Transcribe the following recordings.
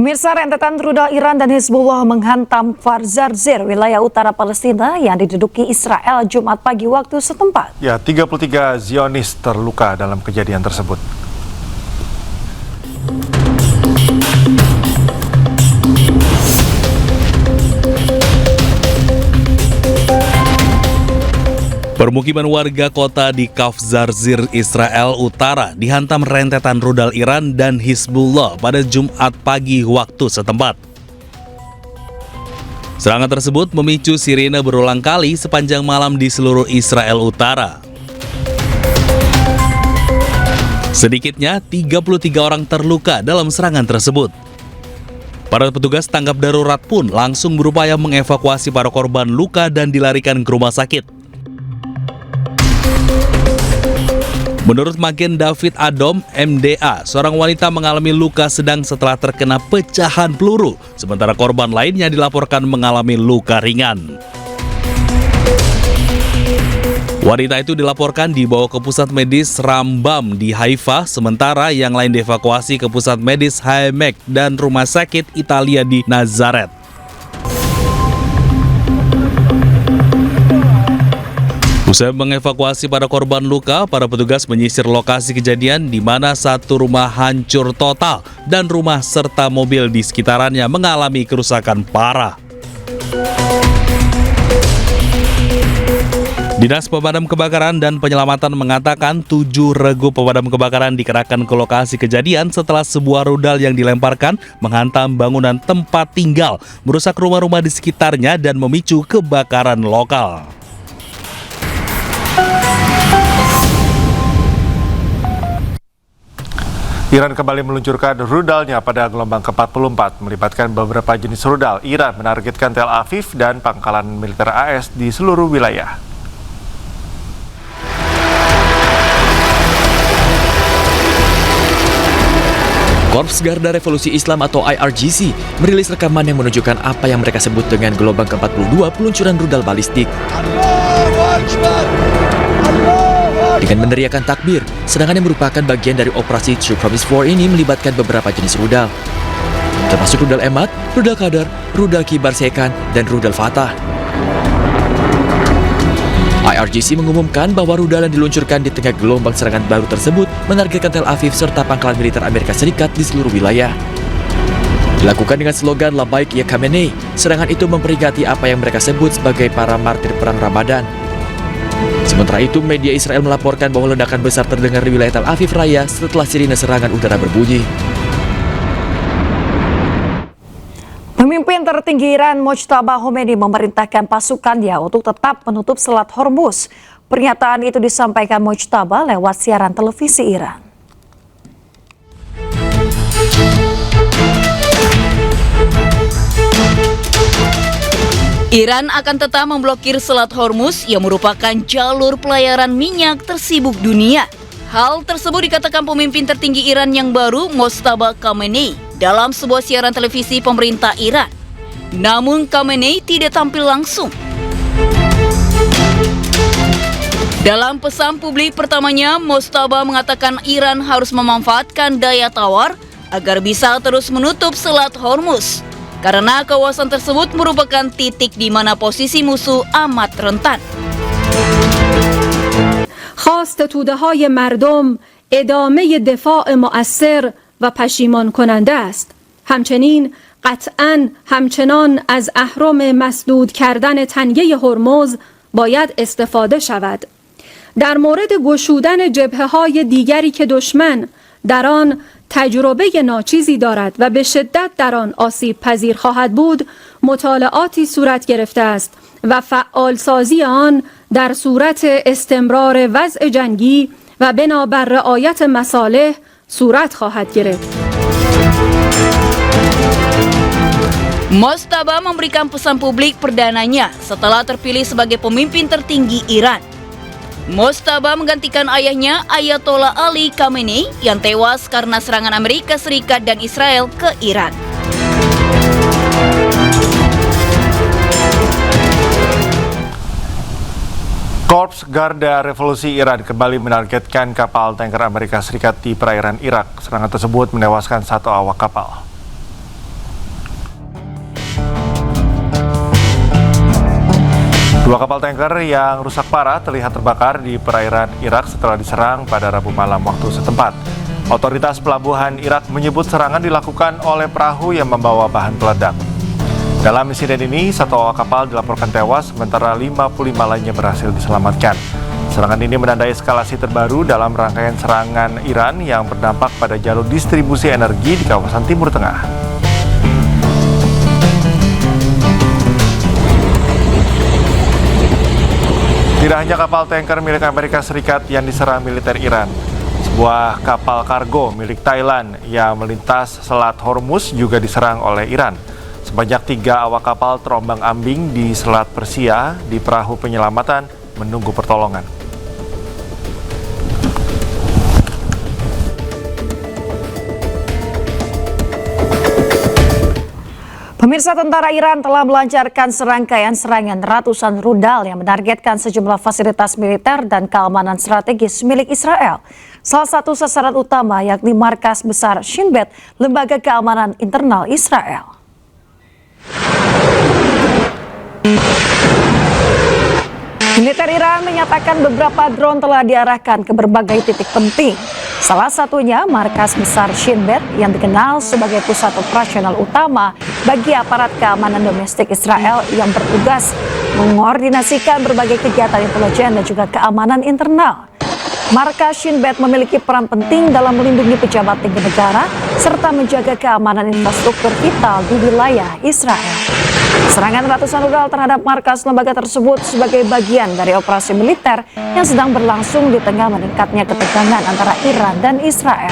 Pemirsa, rentetan rudal Iran dan Hizbullah menghantam Kfar Zarzir, wilayah utara Palestina yang diduduki Israel Jumat pagi waktu setempat. Ya, 33 Zionis terluka dalam kejadian tersebut. Permukiman warga kota di Kfar Zarzir, Israel Utara dihantam rentetan rudal Iran dan Hizbullah pada Jumat pagi waktu setempat. Serangan tersebut memicu sirine berulang kali sepanjang malam di seluruh Israel Utara. Sedikitnya 33 orang terluka dalam serangan tersebut. Para petugas tanggap darurat pun langsung berupaya mengevakuasi para korban luka dan dilarikan ke rumah sakit. Menurut Magen David Adom, MDA, seorang wanita mengalami luka sedang setelah terkena pecahan peluru, sementara korban lainnya dilaporkan mengalami luka ringan. Wanita itu dilaporkan dibawa ke pusat medis Rambam di Haifa, sementara yang lain dievakuasi ke pusat medis Haimek dan rumah sakit Italia di Nazaret. Usai mengevakuasi para korban luka, para petugas menyisir lokasi kejadian di mana satu rumah hancur total dan rumah serta mobil di sekitarannya mengalami kerusakan parah. Dinas Pemadam Kebakaran dan Penyelamatan mengatakan 7 regu pemadam kebakaran dikerahkan ke lokasi kejadian setelah sebuah rudal yang dilemparkan menghantam bangunan tempat tinggal, merusak rumah-rumah di sekitarnya dan memicu kebakaran lokal. Iran kembali meluncurkan rudalnya pada gelombang ke-44, melibatkan beberapa jenis rudal. Iran menargetkan Tel Aviv dan pangkalan militer AS di seluruh wilayah. Korps Garda Revolusi Islam atau IRGC merilis rekaman yang menunjukkan apa yang mereka sebut dengan gelombang ke-42 peluncuran rudal balistik. Dengan meneriakan takbir, serangan yang merupakan bagian dari operasi True Promise 4 ini melibatkan beberapa jenis rudal, termasuk rudal Emad, rudal Qadar, rudal Kibar Sekan, dan rudal Fatah. IRGC mengumumkan bahwa rudal yang diluncurkan di tengah gelombang serangan baru tersebut menargetkan Tel Aviv serta pangkalan militer Amerika Serikat di seluruh wilayah. Dilakukan dengan slogan Labaik Ya Khamenei, serangan itu memperingati apa yang mereka sebut sebagai para martir perang Ramadan. Sementara itu, media Israel melaporkan bahwa ledakan besar terdengar di wilayah Tel Aviv Raya setelah sirine serangan udara berbunyi. Pemimpin tertinggi Iran Mojtaba Khomeini memerintahkan pasukannya untuk tetap menutup Selat Hormuz. Pernyataan itu disampaikan Mojtaba lewat siaran televisi Iran. Iran akan tetap memblokir Selat Hormuz yang merupakan jalur pelayaran minyak tersibuk dunia. Hal tersebut dikatakan pemimpin tertinggi Iran yang baru, Mojtaba Khomeini, dalam sebuah siaran televisi pemerintah Iran. Namun Khomeini tidak tampil langsung. Dalam pesan publik pertamanya, Mojtaba mengatakan Iran harus memanfaatkan daya tawar agar bisa terus menutup Selat Hormuz, karena kawasan tersebut merupakan titik di mana posisi musuh amat rentan. خواست توده‌های مردم ادامه دفاع مؤثر و پشیمان کننده است. همچنین قطعاً همچنان از اهرم مسدود کردن تنگه هرمز باید استفاده شود. در مورد گشودن جبهه‌های دیگری که دشمن در آن تجربه ناچیزی دارد و به شدت در آن آسیب پذیر خواهد بود، مطالعاتی صورت گرفته است و فعالسازی آن در صورت استمرار وضع جنگی و بنابر رعایت مصالح صورت خواهد گرفت. Mojtaba memberikan pesan publik perdananya setelah terpilih sebagai pemimpin tertinggi Iran. Mojtaba menggantikan ayahnya Ayatollah Ali Khamenei yang tewas karena serangan Amerika Serikat dan Israel ke Iran. Korps Garda Revolusi Iran kembali menargetkan kapal tanker Amerika Serikat di perairan Irak. Serangan tersebut menewaskan 1 awak kapal. Dua kapal tanker yang rusak parah terlihat terbakar di perairan Irak setelah diserang pada Rabu malam waktu setempat. Otoritas pelabuhan Irak menyebut serangan dilakukan oleh perahu yang membawa bahan peledak. Dalam insiden ini, 1 awak kapal dilaporkan tewas, sementara 55 lainnya berhasil diselamatkan. Serangan ini menandai eskalasi terbaru dalam rangkaian serangan Iran yang berdampak pada jalur distribusi energi di kawasan Timur Tengah. Tidak hanya kapal tanker milik Amerika Serikat yang diserang militer Iran, sebuah kapal kargo milik Thailand yang melintas Selat Hormuz juga diserang oleh Iran. Sebanyak 3 awak kapal terombang-ambing di Selat Persia di perahu penyelamatan menunggu pertolongan. Pemirsa, tentara Iran telah melancarkan serangkaian serangan ratusan rudal yang menargetkan sejumlah fasilitas militer dan keamanan strategis milik Israel. Salah satu sasaran utama yakni markas besar Shin Bet, lembaga keamanan internal Israel. Militer Iran menyatakan beberapa drone telah diarahkan ke berbagai titik penting. Salah satunya markas besar Shin Bet yang dikenal sebagai pusat operasional utama bagi aparat keamanan domestik Israel yang bertugas mengordinasikan berbagai kegiatan intelijen dan juga keamanan internal. Markas Shin Bet memiliki peran penting dalam melindungi pejabat tinggi negara serta menjaga keamanan infrastruktur vital di wilayah Israel. Serangan ratusan rudal terhadap markas lembaga tersebut sebagai bagian dari operasi militer yang sedang berlangsung di tengah meningkatnya ketegangan antara Iran dan Israel.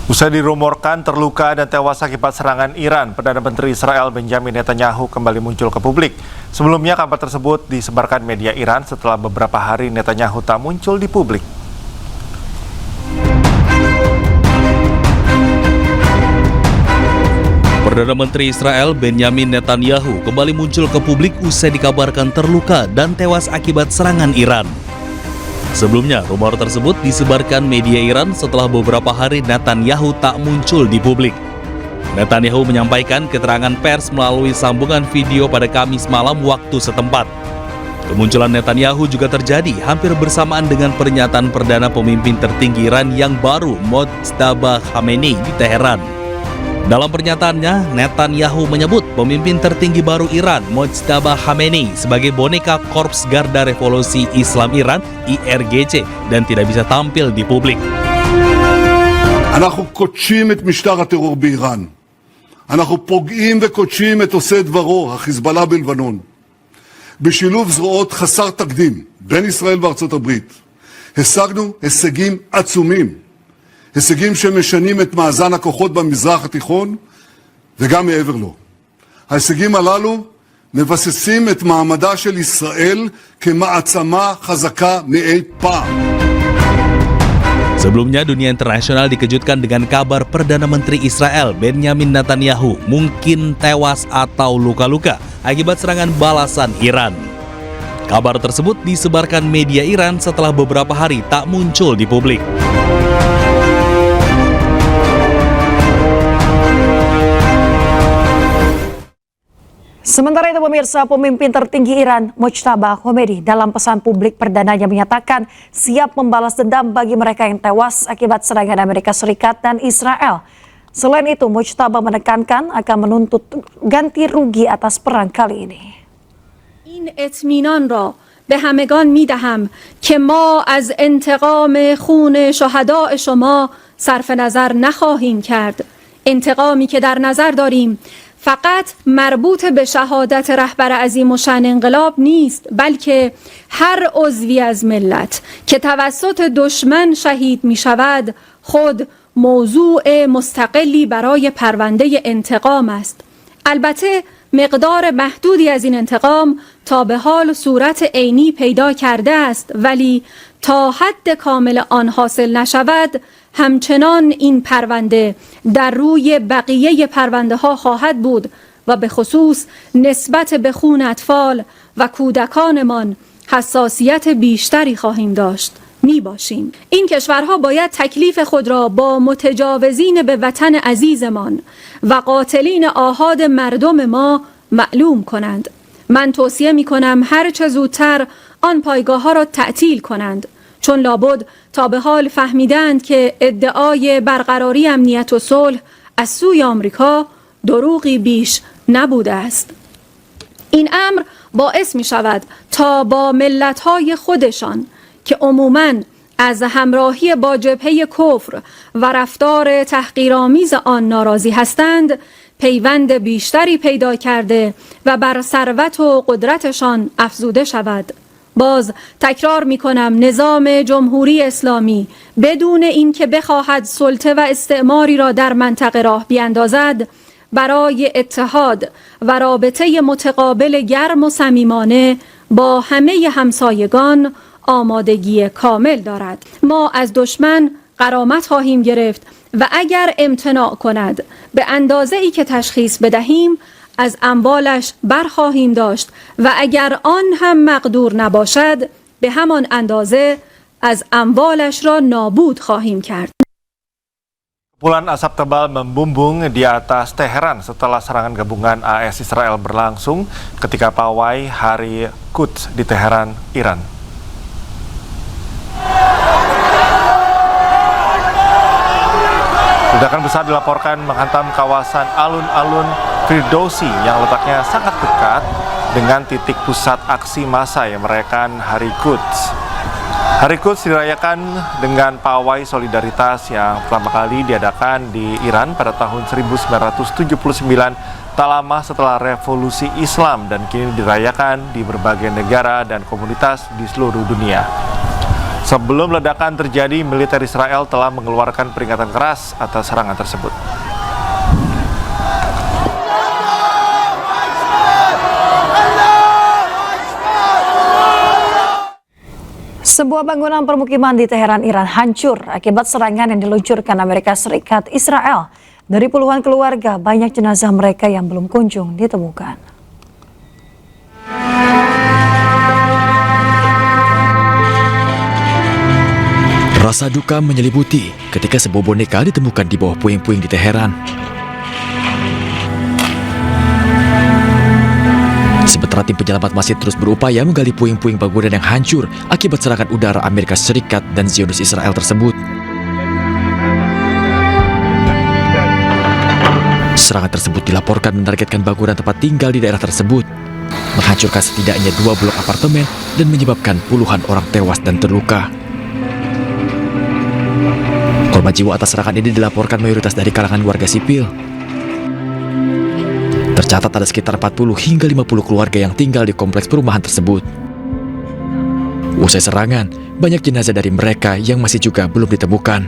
Usai dirumorkan terluka dan tewas akibat serangan Iran, Perdana Menteri Israel Benjamin Netanyahu kembali muncul ke publik. Sebelumnya kabar tersebut disebarkan media Iran setelah beberapa hari Netanyahu tak muncul di publik. Perdana Menteri Israel Benjamin Netanyahu kembali muncul ke publik usai dikabarkan terluka dan tewas akibat serangan Iran. Sebelumnya, rumor tersebut disebarkan media Iran setelah beberapa hari Netanyahu tak muncul di publik. Netanyahu menyampaikan keterangan pers melalui sambungan video pada Kamis malam waktu setempat. Kemunculan Netanyahu juga terjadi hampir bersamaan dengan pernyataan Perdana Pemimpin tertinggi Iran yang baru, Mojtaba Khamenei, di Teheran. Dalam pernyataannya, Netanyahu menyebut pemimpin tertinggi baru Iran, Mojtaba Khamenei, sebagai boneka Korps Garda Revolusi Islam Iran, IRGC, dan tidak bisa tampil di publik. אנחנו קודשים את משטר הטרור באיראן. אנחנו פוגעים וקודשים את עושה דברו, החיזבאללה בלבנון. בשילוב זרועות חסר תקדים בין ישראל וארצות הברית, השגנו הישגים עצומים. הישגים שמשנים את מאזן הכוחות במזרח התיכון וגם מעבר לו. ההישגים הללו מבססים את מעמדה של ישראל כמעצמה חזקה מאי פעם. Sebelumnya, dunia internasional dikejutkan dengan kabar Perdana Menteri Israel Benjamin Netanyahu mungkin tewas atau luka-luka akibat serangan balasan Iran. Kabar tersebut disebarkan media Iran setelah beberapa hari tak muncul di publik. Sementara itu pemirsa, pemimpin tertinggi Iran, Mojtaba Khomeini, dalam pesan publik perdananya menyatakan siap membalas dendam bagi mereka yang tewas akibat serangan Amerika Serikat dan Israel. Selain itu, Mojtaba menekankan akan menuntut ganti rugi atas perang kali ini. این اطمینان را به همگان می‌دهم که ما از انتقام خون شهداء شما صرف نظر نخواهیم کرد. انتقامی که در نظر داریم فقط مربوط به شهادت رهبر عظیم الشأن انقلاب نیست، بلکه هر عضوی از ملت که توسط دشمن شهید می شود خود موضوع مستقلی برای پرونده انتقام است. البته مقدار محدودی از این انتقام تا به حال صورت عینی پیدا کرده است، ولی تا حد کامل آن حاصل نشود همچنان این پرونده در روی بقیه پرونده ها خواهد بود و به خصوص نسبت به خون اطفال و کودکانمان حساسیت بیشتری خواهیم داشت می باشیم. این کشورها باید تکلیف خود را با متجاوزین به وطن عزیزمان و قاتلین آحاد مردم ما معلوم کنند. من توصیه می کنم هر چه زودتر آن پایگاه ها را تعطیل کنند، چون لابد تا به حال فهمیدند که ادعای برقراری امنیت و صلح از سوی آمریکا دروغی بیش نبوده است. این امر باعث می شود تا با ملت‌های خودشان که عموماً از همراهی با جبهه کفر و رفتار تحقیرآمیز آن ناراضی هستند، پیوند بیشتری پیدا کرده و بر ثروت و قدرتشان افزوده شود. باز تکرار می کنم نظام جمهوری اسلامی بدون اینکه بخواهد سلطه و استعماری را در منطقه راه بیاندازد، برای اتحاد و رابطه متقابل گرم و صمیمانه با همه همسایگان آمادگی کامل دارد. ما از دشمن غرامت خواهیم گرفت و اگر امتناع کند به اندازه ای که تشخیص بدهیم از اموالش برخواهیم داشت و اگر آن هم مقدور نباشد به همان اندازه از اموالش را نابود خواهیم کرد. Kepulan asap tebal membumbung di atas Teheran setelah serangan gabungan AS Israel berlangsung ketika pawai Hari Quds di Teheran, Iran. Ledakan besar dilaporkan menghantam kawasan alun-alun Firdausi yang letaknya sangat dekat dengan titik pusat aksi massa yang merayakan Hari Quds. Hari Quds dirayakan dengan pawai solidaritas yang pertama kali diadakan di Iran pada tahun 1979, tak lama setelah revolusi Islam, dan kini dirayakan di berbagai negara dan komunitas di seluruh dunia. Sebelum ledakan terjadi, militer Israel telah mengeluarkan peringatan keras atas serangan tersebut. Sebuah bangunan permukiman di Teheran, Iran hancur akibat serangan yang diluncurkan Amerika Serikat Israel. Dari puluhan keluarga, banyak jenazah mereka yang belum kunjung ditemukan. Rasa duka menyelimuti ketika sebuah boneka ditemukan di bawah puing-puing di Teheran. Sementara tim penyelamat masih terus berupaya menggali puing-puing bangunan yang hancur akibat serangan udara Amerika Serikat dan Zionis Israel tersebut. Serangan tersebut dilaporkan menargetkan bangunan tempat tinggal di daerah tersebut, menghancurkan setidaknya 2 blok apartemen dan menyebabkan puluhan orang tewas dan terluka. Korban jiwa atas serangan ini dilaporkan mayoritas dari kalangan warga sipil. Tercatat ada sekitar 40 hingga 50 keluarga yang tinggal di kompleks perumahan tersebut. Usai serangan, banyak jenazah dari mereka yang masih juga belum ditemukan.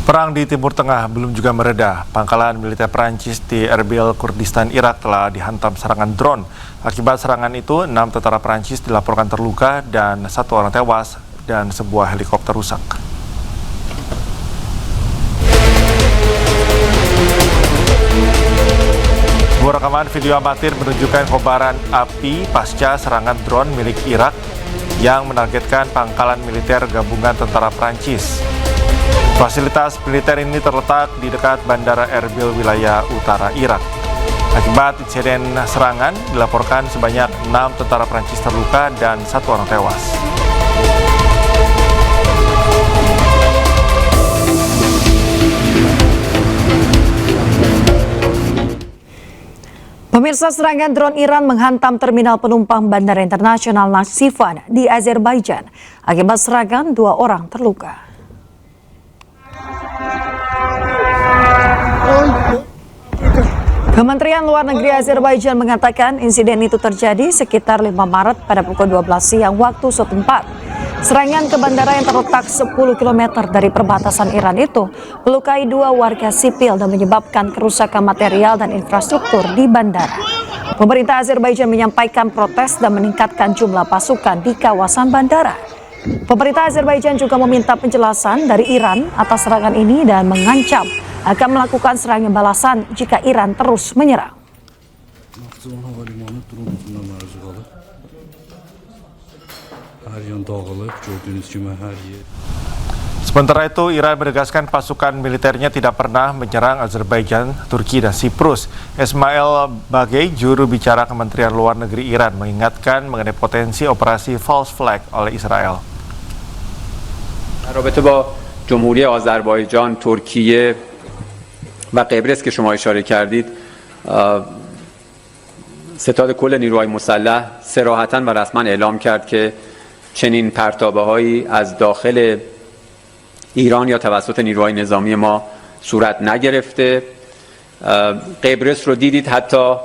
Perang di Timur Tengah belum juga mereda. Pangkalan militer Prancis di Erbil, Kurdistan, Irak telah dihantam serangan drone. Akibat serangan itu, 6 tentara Prancis dilaporkan terluka dan 1 orang tewas dan sebuah helikopter rusak. Sebuah rekaman video amatir menunjukkan kobaran api pasca serangan drone milik Irak yang menargetkan pangkalan militer gabungan tentara Prancis. Fasilitas militer ini terletak di dekat Bandara Erbil, wilayah utara Irak. Akibat insiden serangan, dilaporkan sebanyak 6 tentara Prancis terluka dan 1 orang tewas. Pemirsa, serangan drone Iran menghantam terminal penumpang Bandara Internasional Nakhchivan di Azerbaijan. Akibat serangan, 2 orang terluka. Kementerian Luar Negeri Azerbaijan mengatakan insiden itu terjadi sekitar 5 Maret pada pukul 12 siang waktu setempat. Serangan ke bandara yang terletak 10 km dari perbatasan Iran itu melukai 2 warga sipil dan menyebabkan kerusakan material dan infrastruktur di bandara. Pemerintah Azerbaijan menyampaikan protes dan meningkatkan jumlah pasukan di kawasan bandara. Pemerintah Azerbaijan juga meminta penjelasan dari Iran atas serangan ini dan mengancam akan melakukan serangan balasan jika Iran terus menyerang. yan dağılıb, gördüyünüz kimi hər yer. Sementara itu, Iran menegaskan pasukan militernya tidak pernah menyerang Azerbaijan, Turki, dan Siprus. Ismail Bagei, juru bicara Kementerian Luar Negeri Iran, mengingatkan mengenai potensi operasi false flag oleh Israel. در رابطه با جمهوری آذربایجان، ترکیه و قبرس که شما اشاره کردید، ستاد کل نیروهای مسلح صراحتاً و رسما اعلام کرد که چنین پرتابه‌هایی از داخل ایران یا توسط نیروهای نظامی ما صورت نگرفته. قبرس رو دیدید، حتی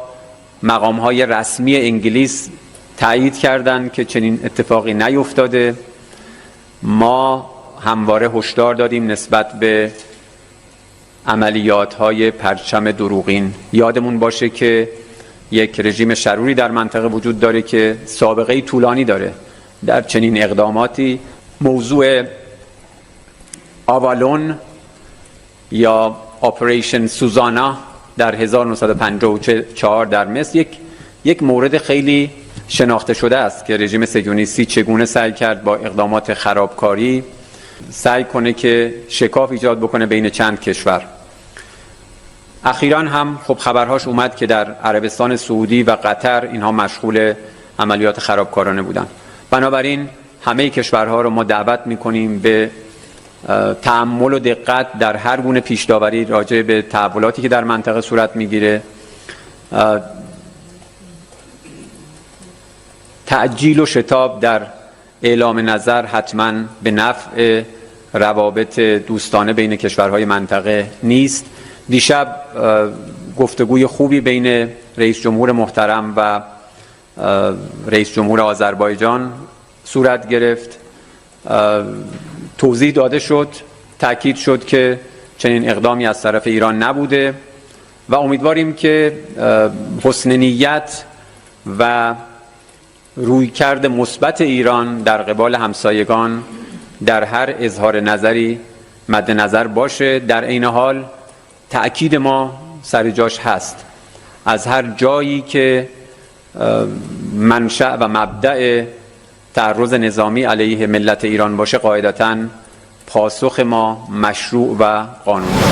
مقام‌های رسمی انگلیس تایید کردند که چنین اتفاقی نیفتاده. ما همواره هشدار دادیم نسبت به عملیات‌های پرچم دروغین. یادمون باشه که یک رژیم شروری در منطقه وجود داره که سابقه طولانی داره در چنین اقداماتی. موضوع آوالون یا اپریشن سوزانا در 1954 در مصر یک مورد خیلی شناخته شده است که رژیم صهیونیستی چگونه سعی کرد با اقدامات خرابکاری سعی کنه که شکاف ایجاد بکنه بین چند کشور. اخیراً هم خب خبرهاش اومد که در عربستان سعودی و قطر اینها مشغول عملیات خرابکارانه بودن. بنابراین همه کشورها رو ما دعوت می‌کنیم به تأمل و دقت در هر گونه پیش‌داوری راجع به تحولاتی که در منطقه صورت می‌گیره. تعجیل و شتاب در اعلام نظر حتماً به نفع روابط دوستانه بین کشورهای منطقه نیست. دیشب گفتگوی خوبی بین رئیس جمهور محترم و رئیس جمهور آذربایجان صورت گرفت. توضیح داده شد، تاکید شد که چنین اقدامی از طرف ایران نبوده و امیدواریم که حسن نیت و رویکرد مثبت ایران در قبال همسایگان در هر اظهار نظری مد نظر باشه. در عین حال تأکید ما سر جاش هست، از هر جایی که منشأ و مبدأ تعرض نظامی علیه ملت ایران باشه قاعدتاً پاسخ ما مشروع و قانونی.